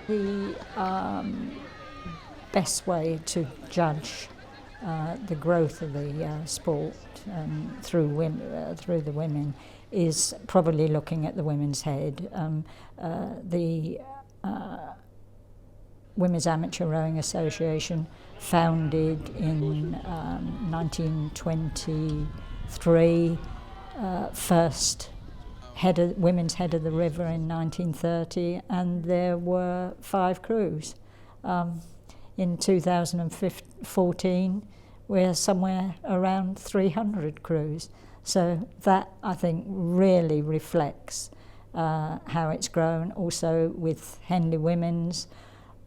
The best way to judge the growth of the sport through the women is probably looking at the women's head. The Women's Amateur Rowing Association, founded in 1923, first women's head of the river in 1930, and there were 5 crews. In 2014, we're somewhere around 300 crews. So that, I think, really reflects how it's grown. Also with Henley Women's,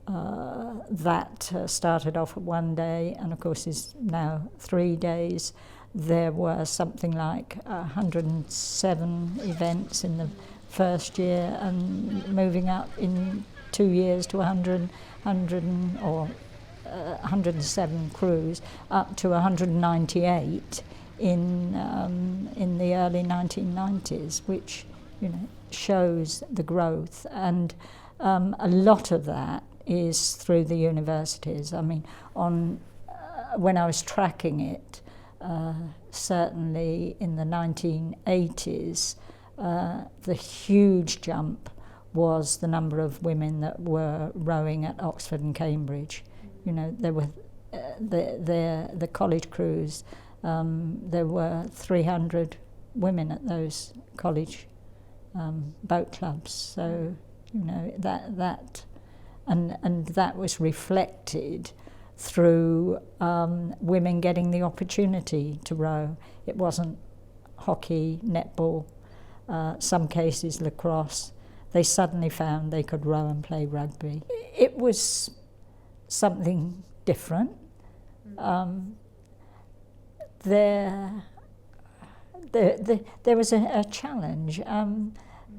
that started off at 1 day and of course is now 3 days. There were something like 107 events in the first year, and moving up in 2 years to 107 crews, up to 198 in the early 1990s, which shows the growth, and a lot of that is through the universities. I mean, when I was tracking it, certainly in the 1980s, the huge jump was the number of women that were rowing at Oxford and Cambridge. There were the college crews. There were 300 women at those college boat clubs. So that was reflected through women getting the opportunity to row. It wasn't hockey, netball, some cases lacrosse. They suddenly found they could row and play rugby. It was something different. There was a challenge.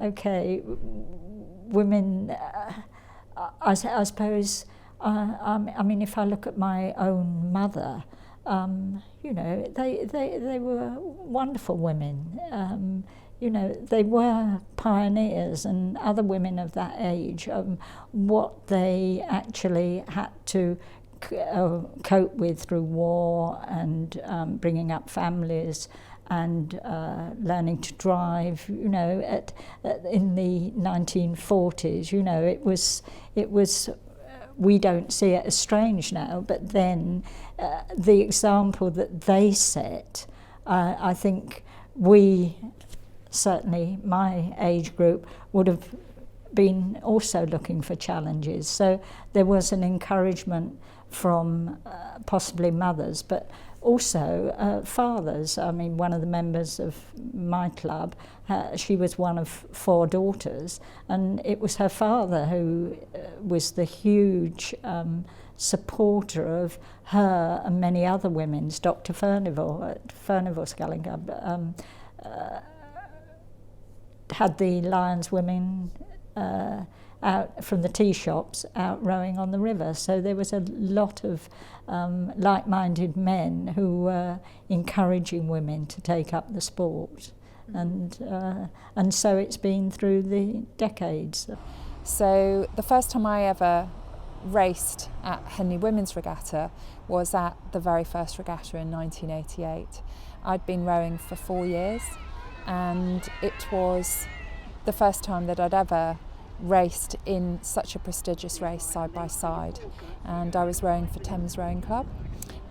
Okay, women, I suppose, I mean, if I look at my own mother, they were wonderful women. They were pioneers, and other women of that age, what they actually had to cope with through war and bringing up families and learning to drive, in the 1940s, it was we don't see it as strange now, but then the example that they set, I think we, certainly my age group, would have been also looking for challenges. So there was an encouragement from possibly mothers, but also fathers. I mean, one of the members of my club, she was one of 4 daughters, and it was her father who was the huge supporter of her and many other women's. Dr. Furnival at Furnival Sculling Club had the Lions women out from the tea shops out rowing on the river. So there was a lot of like-minded men who were encouraging women to take up the sport. And so it's been through the decades. So the first time I ever raced at Henley Women's Regatta was at the very first regatta in 1988. I'd been rowing for 4 years, and it was the first time that I'd ever raced in such a prestigious race side by side. And I was rowing for Thames Rowing Club,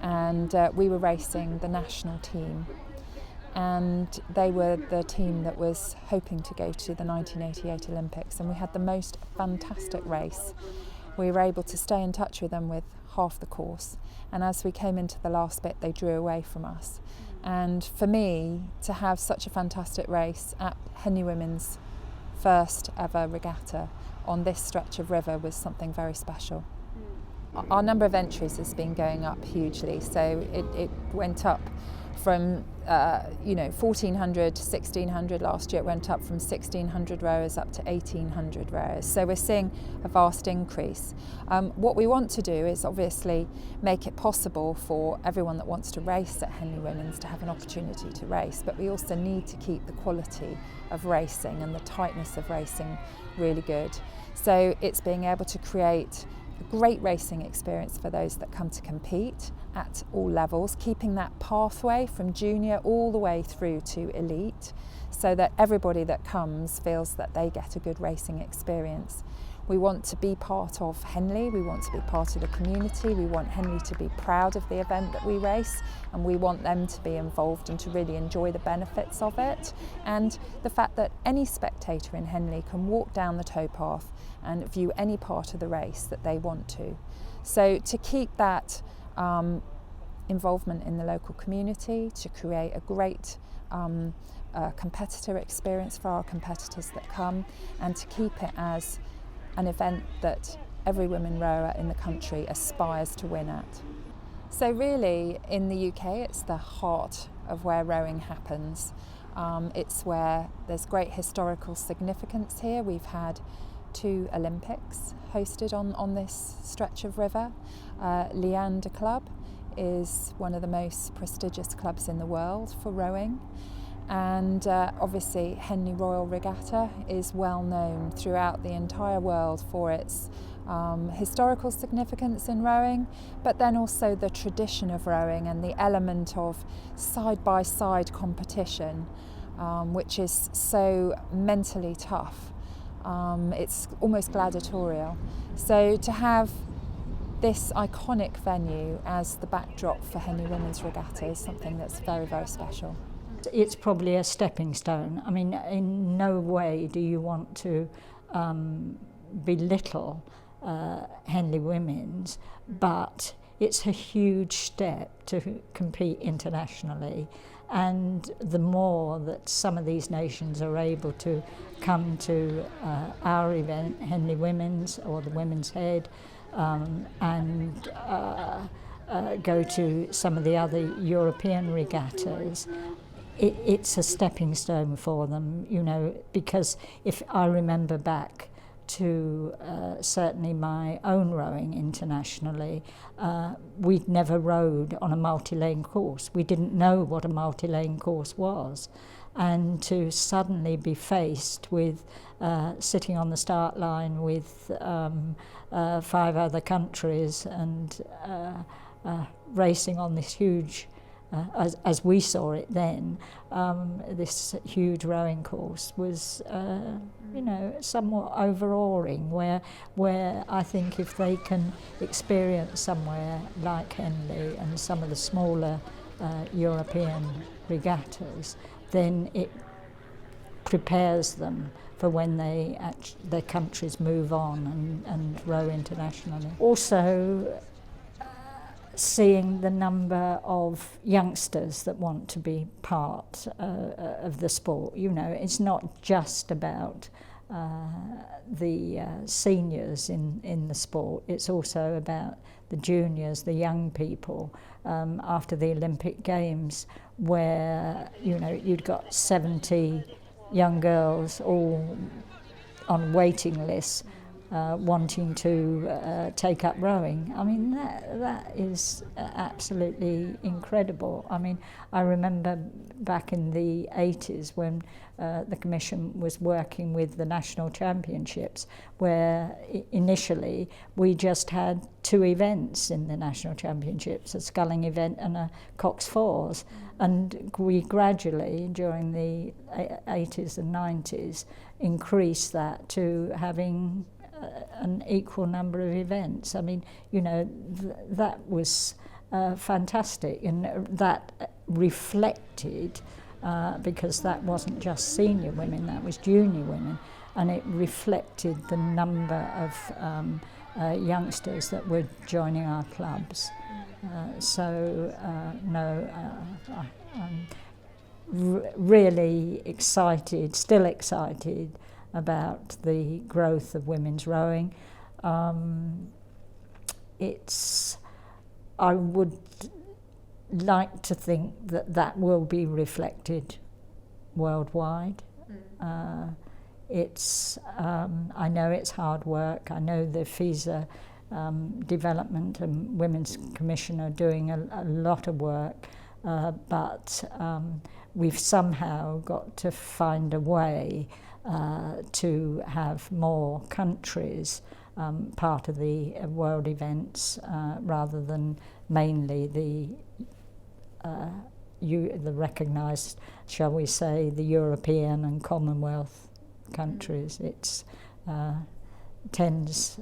and we were racing the national team, and they were the team that was hoping to go to the 1988 Olympics, and we had the most fantastic race. We were able to stay in touch with them with half the course, and as we came into the last bit, they drew away from us. And for me, to have such a fantastic race at Henley Women's first ever regatta on this stretch of river was something very special. Our number of entries has been going up hugely, so it went up from 1,400 to 1,600. Last year it went up from 1,600 rowers up to 1,800 rowers. So we're seeing a vast increase. What we want to do is obviously make it possible for everyone that wants to race at Henley Women's to have an opportunity to race, but we also need to keep the quality of racing and the tightness of racing really good. So it's being able to create a great racing experience for those that come to compete at all levels, keeping that pathway from junior all the way through to elite, so that everybody that comes feels that they get a good racing experience. We want to be part of Henley, we want to be part of the community, we want Henley to be proud of the event that we race, and we want them to be involved and to really enjoy the benefits of it. And the fact that any spectator in Henley can walk down the towpath and view any part of the race that they want to. So to keep that involvement in the local community, to create a great competitor experience for our competitors that come, and to keep it as an event that every women rower in the country aspires to win at. So really in the UK it's the heart of where rowing happens. It's where there's great historical significance here. We've had 2 Olympics hosted on this stretch of river. Leander Club is one of the most prestigious clubs in the world for rowing. And obviously Henley Royal Regatta is well known throughout the entire world for its historical significance in rowing, but then also the tradition of rowing and the element of side-by-side competition, which is so mentally tough. It's almost gladiatorial. So to have this iconic venue as the backdrop for Henley Women's Regatta is something that's very, very special. It's probably a stepping stone. I mean, in no way do you want to belittle Henley Women's, but it's a huge step to compete internationally. And the more that some of these nations are able to come to our event, Henley Women's or the Women's Head, and go to some of the other European regattas, it's a stepping stone for them, you know, because if I remember back to certainly my own rowing internationally, we'd never rowed on a multi-lane course. We didn't know what a multi-lane course was. And to suddenly be faced with sitting on the start line with 5 other countries and racing on this huge, as we saw it then, this huge rowing course was, you know, somewhat overawing, where I think if they can experience somewhere like Henley and some of the smaller European regattas, then it prepares them for when their countries move on and row internationally. Also, seeing the number of youngsters that want to be part of the sport. You know, it's not just about the seniors in the sport, it's also about the juniors, the young people. After the Olympic Games, where, you know, you'd got 70 young girls all on waiting lists wanting to take up rowing. I mean, that is absolutely incredible. I mean, I remember back in the 80s when the Commission was working with the national championships, where initially we just had 2 events in the national championships, a sculling event and a Cox Fours. And we gradually, during the 80s and 90s, increased that to having an equal number of events. I mean, you know, that was fantastic, and that reflected, because that wasn't just senior women, that was junior women, and it reflected the number of youngsters that were joining our clubs. I'm really excited, still excited, about the growth of women's rowing. I would like to think that that will be reflected worldwide. I know it's hard work. I know the FISA Development and Women's Commission are doing a lot of work, but we've somehow got to find a way to have more countries part of the world events rather than mainly the recognised, shall we say, the European and Commonwealth countries. It tends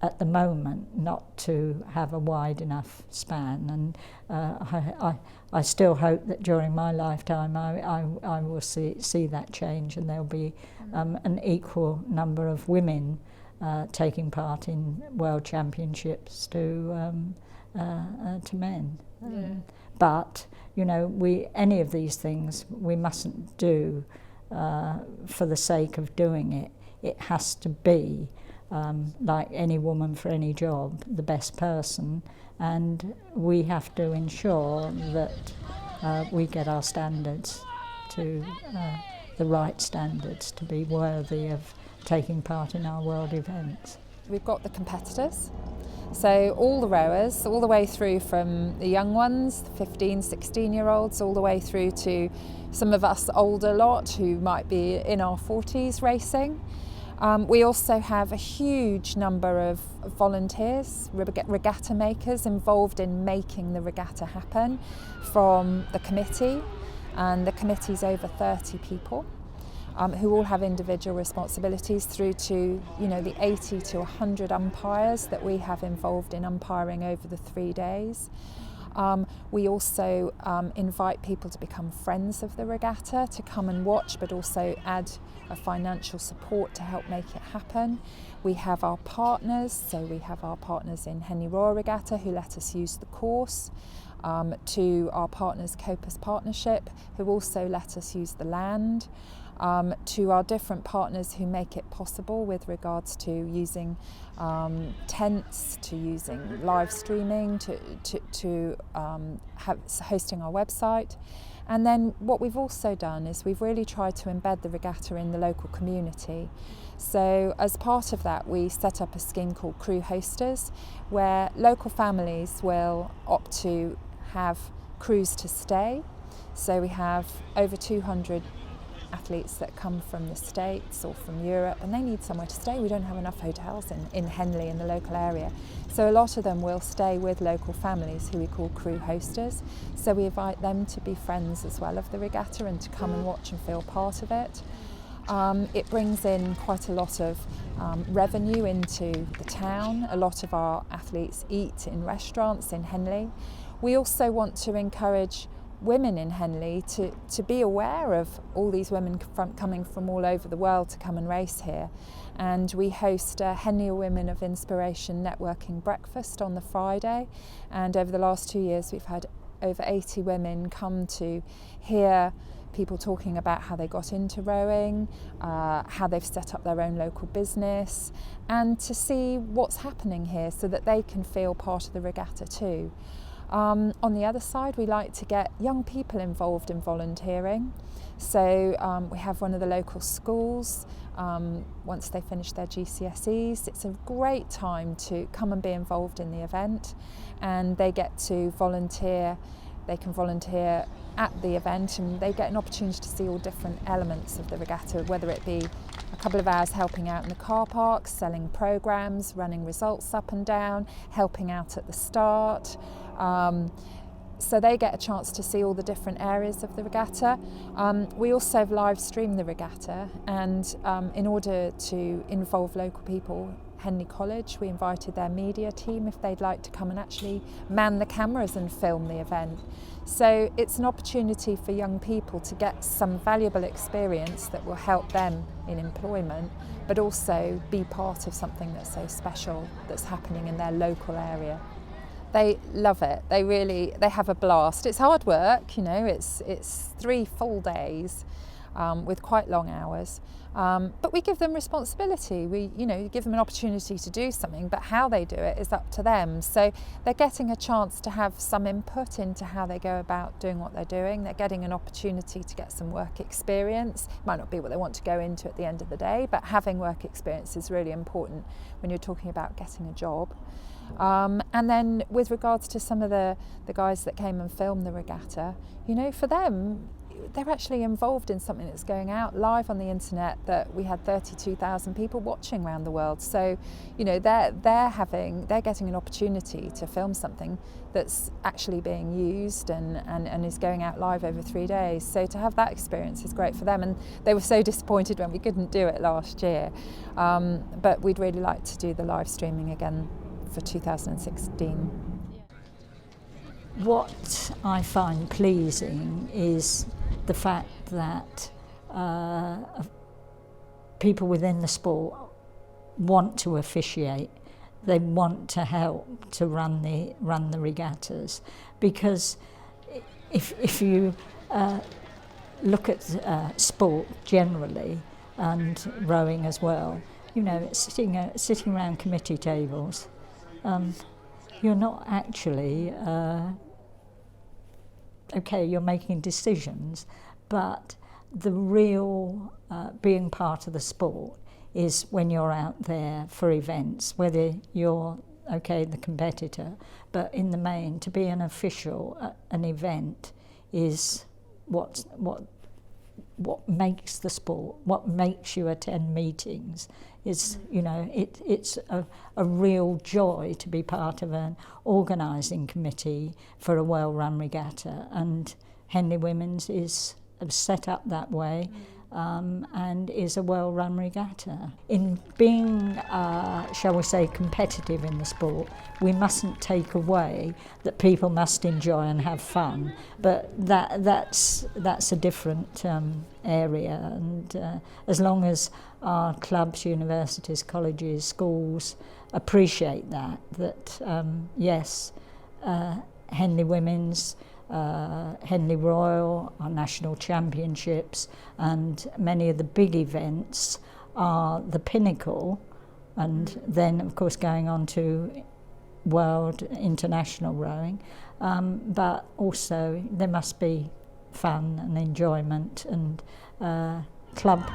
at the moment not to have a wide enough span, and I still hope that during my lifetime I will see that change, and there'll be an equal number of women taking part in world championships to men. But any of these things we mustn't do for the sake of doing it. It has to be like any woman for any job, the best person, and we have to ensure that we get our standards to the right standards to be worthy of taking part in our world events. We've got the competitors, so all the rowers, all the way through from the young ones, 15, 16-year-olds, all the way through to some of us older lot who might be in our 40s racing. We also have a huge number of volunteers, regatta makers involved in making the regatta happen from the committee, and the committee's over 30 people who all have individual responsibilities, through to the 80 to 100 umpires that we have involved in umpiring over the 3 days. We also invite people to become friends of the regatta, to come and watch, but also add a financial support to help make it happen. We have our partners, so we have our partners in Henley Royal Regatta who let us use the course, to our partners Copus Partnership who also let us use the land, to our different partners who make it possible with regards to using tents, to using live streaming, to hosting our website. And then what we've also done is we've really tried to embed the regatta in the local community. So as part of that, we set up a scheme called Crew Hosters, where local families will opt to have crews to stay. So we have over 200 athletes that come from the States or from Europe, and they need somewhere to stay. We don't have enough hotels in Henley, in the local area. So a lot of them will stay with local families who we call crew hosters. So we invite them to be friends as well of the regatta and to come and watch and feel part of it. It brings in quite a lot of revenue into the town. A lot of our athletes eat in restaurants in Henley. We also want to encourage women in Henley to be aware of all these women coming from all over the world to come and race here. And we host a Henley Women of Inspiration networking breakfast on the Friday, and over the last 2 years we've had over 80 women come to hear people talking about how they got into rowing, how they've set up their own local business, and to see what's happening here so that they can feel part of the regatta too. On the other side, we like to get young people involved in volunteering. So we have one of the local schools, once they finish their GCSEs, it's a great time to come and be involved in the event, and they get to volunteer. They can volunteer at the event, and they get an opportunity to see all different elements of the regatta, whether it be a couple of hours helping out in the car park, selling programmes, running results up and down, helping out at the start. So they get a chance to see all the different areas of the regatta. We also have live streamed the regatta, and in order to involve local people, Henley College, we invited their media team if they'd like to come and actually man the cameras and film the event. So it's an opportunity for young people to get some valuable experience that will help them in employment, but also be part of something that's so special that's happening in their local area. They love it. They have a blast. It's hard work, it's 3 full days. with quite long hours. But we give them responsibility. We, give them an opportunity to do something, but how they do it is up to them. So they're getting a chance to have some input into how they go about doing what they're doing. They're getting an opportunity to get some work experience. It might not be what they want to go into at the end of the day, but having work experience is really important when you're talking about getting a job. And then with regards to some of the guys that came and filmed the regatta, for them, they're actually involved in something that's going out live on the internet that we had 32,000 people watching around the world. So, they're getting an opportunity to film something that's actually being used and is going out live over 3 days. So to have that experience is great for them. And they were so disappointed when we couldn't do it last year. But we'd really like to do the live streaming again for 2016. What I find pleasing is the fact that people within the sport want to officiate. They want to help to run the regattas, because if you look at sport generally and rowing as well, sitting around committee tables, you're not actually okay, you're making decisions, but the real being part of the sport is when you're out there for events, whether you're, the competitor, but in the main, to be an official at an event is what makes the sport, what makes you attend meetings. Is, it's a real joy to be part of an organising committee for a well-run regatta, and Henley Women's is set up that way and is a well-run regatta. In being, shall we say, competitive in the sport, we mustn't take away that people must enjoy and have fun, but that's a different area, and as long as our clubs, universities, colleges, schools appreciate that yes, Henley Women's, Henley Royal, our national championships, and many of the big events are the pinnacle, and then of course going on to world international rowing, but also there must be fun and enjoyment and club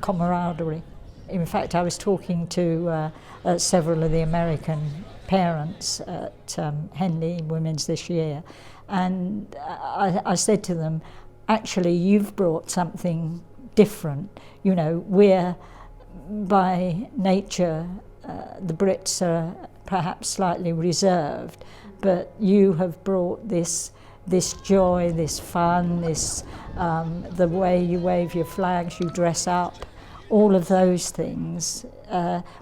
camaraderie. In fact, I was talking to several of the American parents at Henley Women's this year, and I said to them, actually you've brought something different. We're by nature, the Brits are perhaps slightly reserved, but you have brought this joy, this fun, this the way you wave your flags, you dress up, all of those things,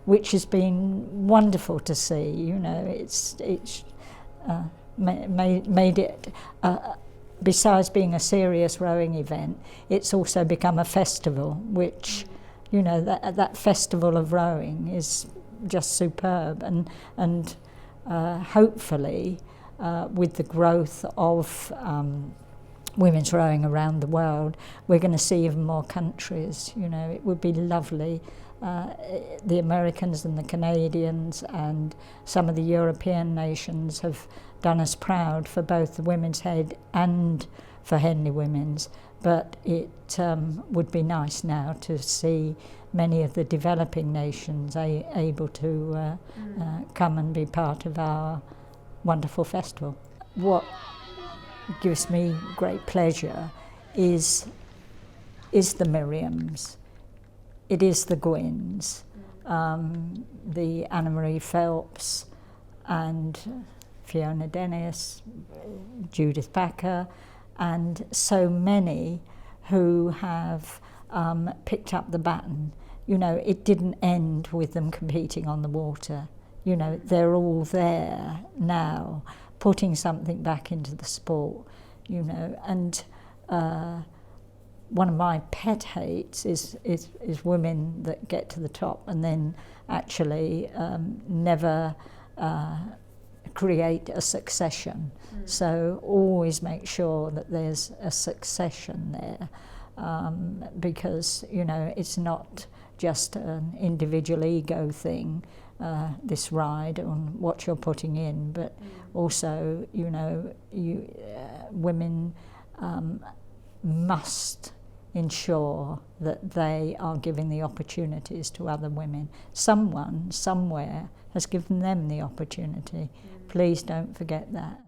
which has been wonderful to see. It's made it, besides being a serious rowing event, it's also become a festival, which, that festival of rowing is just superb, and hopefully with the growth of women's rowing around the world, we're going to see even more countries. It would be lovely. The Americans and the Canadians and some of the European nations have done us proud for both the Women's Head and for Henley Women's, but it would be nice now to see many of the developing nations able to come and be part of our wonderful festival. What gives me great pleasure is the Miriams, it is the Gwynns, the Anna Marie Phelps and Fiona Dennis, Judith Packer, and so many who have picked up the baton. It didn't end with them competing on the water. They're all there now, putting something back into the sport, and one of my pet hates is women that get to the top and then actually never create a succession. So always make sure that there's a succession there. because, you know, it's not just an individual ego thing, this ride on what you're putting in, but also, you know, women must ensure that they are giving the opportunities to other women. Someone, somewhere, has given them the opportunity. Please don't forget that.